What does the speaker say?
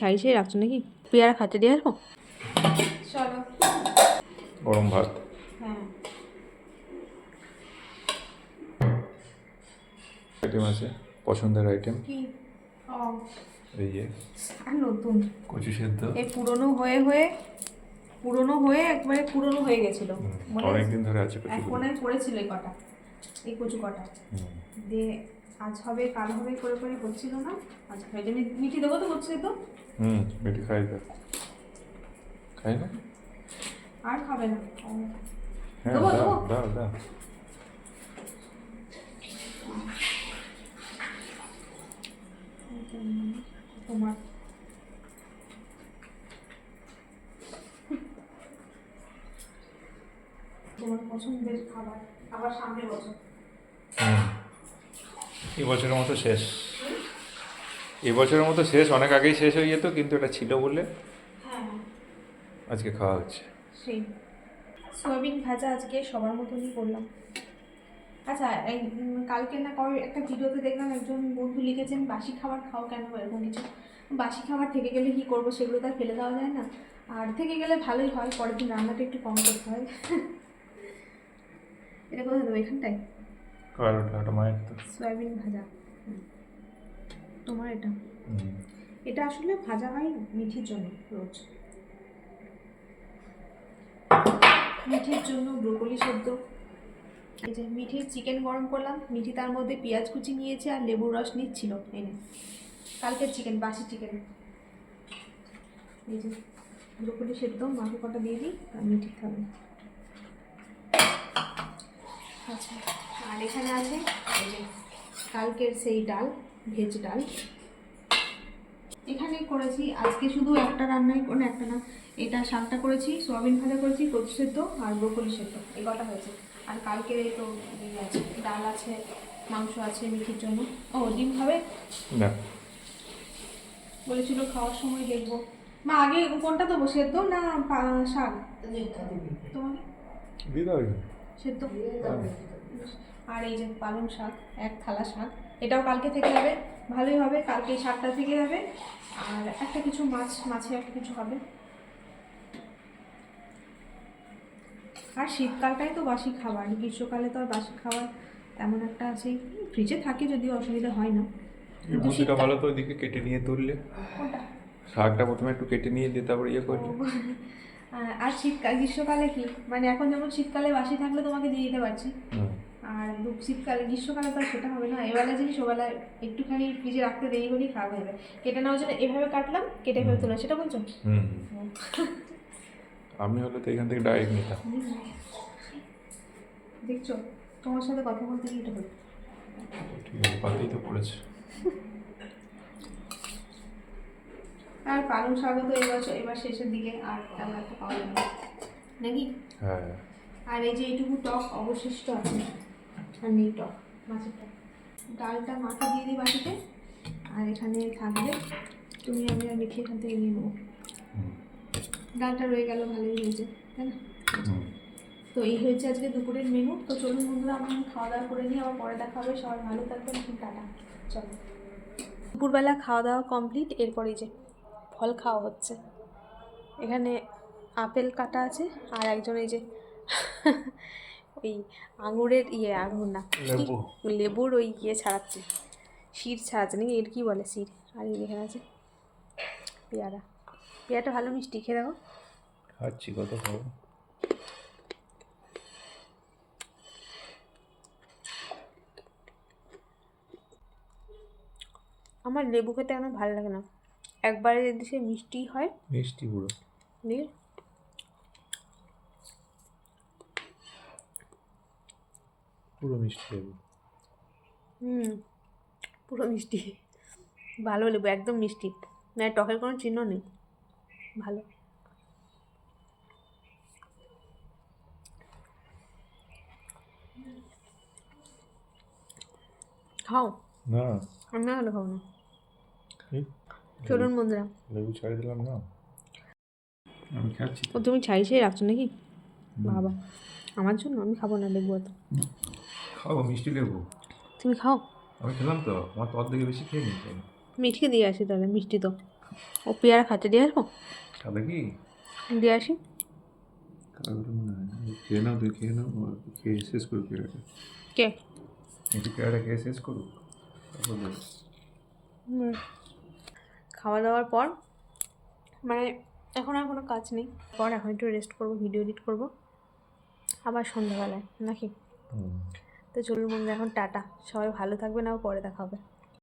ছাড়িয়ে ছাড়িয়ে রাখছো নাকি? পেয়ারা খাচ্ছে দিয়ে আসবো? চলো। গরম ভাত। হ্যাঁ আইটেম আছে, পছন্দের আইটেম। কি? ও এই যে আর নতুন কচু সেদ্ধ। এই পুরনো হয়ে একবারে পুরনো হয়ে গেছিল। অনেকদিন ধরে আছে কচু। ফোনে পড়েছিল এই কটা, এই কচু কটা দিয়ে আজ হবে কাল হবে করে করে হচ্ছিল না। আজ হয়ে যাবে। মিঠি দেবো তো হচ্ছে তো। মিঠি খাই তো, খাই না আর খাবে না? হ্যাঁ দেবো দেবো। দাও দাও। তোমার তোমার পছন্দের খাবার আবার সামনের বছর। এবছরের মতো শেষ, এবছরের মতো শেষ, অনেক আগেই শেষ হয়ে যেত, কিন্তু এটা ছিল বলে হ্যাঁ আজকে খাওয়া হচ্ছে। সেই সয়াবিন ভাজা আজকে সবার মতনই করলাম। আচ্ছা এই কালকে না কবে একটা ভিডিওতে দেখলাম একজন বন্ধু লিখেছেন বাসি খাবার খাও কেন, এরকম কিছু। বাসি খাবার থেকে গেলে কি করবো, সেগুলো তো আর ফেলে দেওয়া যায় না। আর থেকে গেলে ভালোই হয়, পরের দিন রান্নাটা একটু কম করতে হয়। এটা কোথায় দেবো? এখানটায় ওটা মায়ের তো। সয়াবিন ভাজা তোমার এটা। এটা আসলে ভাজা হয় মিঠির জন্য, রোজ মিঠির জন্য ব্রোকলি সেদ্ধ। এই যে মিঠির চিকেন গরম করলাম, মিঠি তার মধ্যে পেঁয়াজ কুচি নিয়েছে আর লেবুর রস নিচ্ছিল এনে। কালকের চিকেন, বাসি চিকেন। এই যে ব্রোকলি সেদ্ধ, মাকে কটা দিয়ে দিই আর মিঠি খাবে। আচ্ছা আর এখানে আছে এই যে কালকের সেই ডাল, ভেজ ডাল। এখানে করেছি আজকে শুধু একটা রান্নাই, কোনো একটা না, এটা শাকটা করেছি, সোয়াবিন ভাজা করেছি, কচু সেদ্ধ আর ব্রোকলি সেদ্ধ, এই কটা হয়েছে। আর কালকে তো আছে, ডাল আছে, মাংস আছে মিঠির জন্য। ও ডিম খাবে না, বলেছিল খাওয়ার সময় দেখবো। মা আগে কোনটা দেবো, সেদ্ধ না শাক? তোমাকে দিয়ে দাও সেদ্ধ। আর এই যে পালং শাক, এক থালা শাক, এটাও কালকে থেকে যাবে, ভালোই হবে। কালকে শাকটা থেকে যাবে আর একটা কিছু মাছের একটা কিছু হবে। আর শীতকালটাই তো বাসি খাবার, গ্রীষ্মকালে তো আর বাসি খাবার তেমন একটা আছে, ফ্রিজে থাকে যদিও অসুবিধা হয় না। বুদ্ধিটা ভালো তো, ওইদিকে কেটে নিয়ে তুললে। কোনটা? শাকটা প্রথমে একটু কেটে নিয়ে দিয়ে তারপর ইয়ে করলে। আর শীতকাল গ্রীষ্মকালে কি মানে এখন যেমন শীতকালে বাসি থাকলে তোমাকে দিয়ে দিতে পারছি, আর শীতকালে গ্রীষ্মকালে তো সেটা হবে না। এবেলা জিনিস ওবেলা একটুখানি ফ্রিজে রাখতে দেরি হলেই খারাপ হয়ে যাবে। কেটে নেওয়ার জন্য এভাবে কাটলাম, কেটে ফেলে তুললাম, সেটা বলছো? আমি হলে তো এখান থেকে ডাইরেক্ট নিতাম। দেখছো তোমার সাথে কথা বলতে গিয়ে এটা হলো। ঠিক আছে, পাতেই তো পড়েছে। আর পালং শাকও তো এবার শেষের দিকে আর তেমন একটা পাওয়া যাবে না নাকি? হ্যাঁ। আর এই যে এইটুকু টক অবশিষ্ট আছে, আর নেই টক, মাছের টক। ডালটা মাকে দিয়ে দিই বাটিতে, আর এখানে থাকবে, তুমি আমি আর মিঠি এখান থেকে নিয়ে নেবো। ডালটা রয়ে গেল, ভালোই হয়েছে তাই না? তো এই হয়েছে আজকে দুপুরের মেনু। তো চলুন বন্ধুরা, আমি খাওয়া দাওয়া করে নিই, আবার পরে দেখা হবে। সবাই ভালো থাকবেন, টাটা। চলো, দুপুরবেলা খাওয়া দাওয়া কমপ্লিট, এরপরে যে ফল খাওয়া হচ্ছে। এখানে আপেল কাটা আছে, আর একজন এই যে ওই আঙুরের আঙুর না, লেবুর ওই ছাড়াচ্ছে, শির ছাড়াচ্ছে নাকি, এর কী বলে, শির। আর এই এখানে আছে পেয়ারা, পেয়ারাটা ভালো মিষ্টি, খেয়ে দেখো। খাচ্ছি, কত খাবো। আমার লেবু খেতে আমার ভালো লাগে না, একবারে যদি সে মিষ্টি হয়, মিষ্টি পুরো দিয়ে পুরো মিষ্টি লেবু। পুরো মিষ্টি, ভালো লেবু, একদম মিষ্টি, না টকের কোনো চিহ্ন নেই, ভালো। খাও না, আমি না হলে খাও না। এই চলুন বন্ধুরা, লেবু ছাড়িয়ে দিলাম না, আমি খাচ্ছি। ও তুমি ছাড়িয়ে রাখছো নাকি? বাবা, আমার জন্য? আমি খাবো না লেবু অত। খাও মিষ্টি লেবু, তুমি খাও। আমি খেলাম তো, আমার তো অর্ধেকে বেশি খেয়ে নিয়েছি। মিঠিকে দিয়ে আসি তাহলে, মিষ্টি তো ও পেয়ারা খাচ্ছে, দিয়ে আসবো? খাবে কি? দিয়ে আসি। খাবে বলে মনে হয় না। খেয়ে নাও, তুই খেয়ে নাও, আর খেয়ে শেষ করুক পেয়ারাটা। কে? একটু পেয়ারাটা খেয়ে শেষ করুক, তারপর দেবো। খাওয়া দাওয়ার পর মানে এখন আর কোনো কাজ নেই, পর এখন একটু রেস্ট করবো, ভিডিও এডিট করবো আবার সন্ধ্যাবেলায় নাকি। তো চলুন বন্ধু, এখন টাটা, সবাই ভালো থাকবেন, আবার পরে দেখা হবে।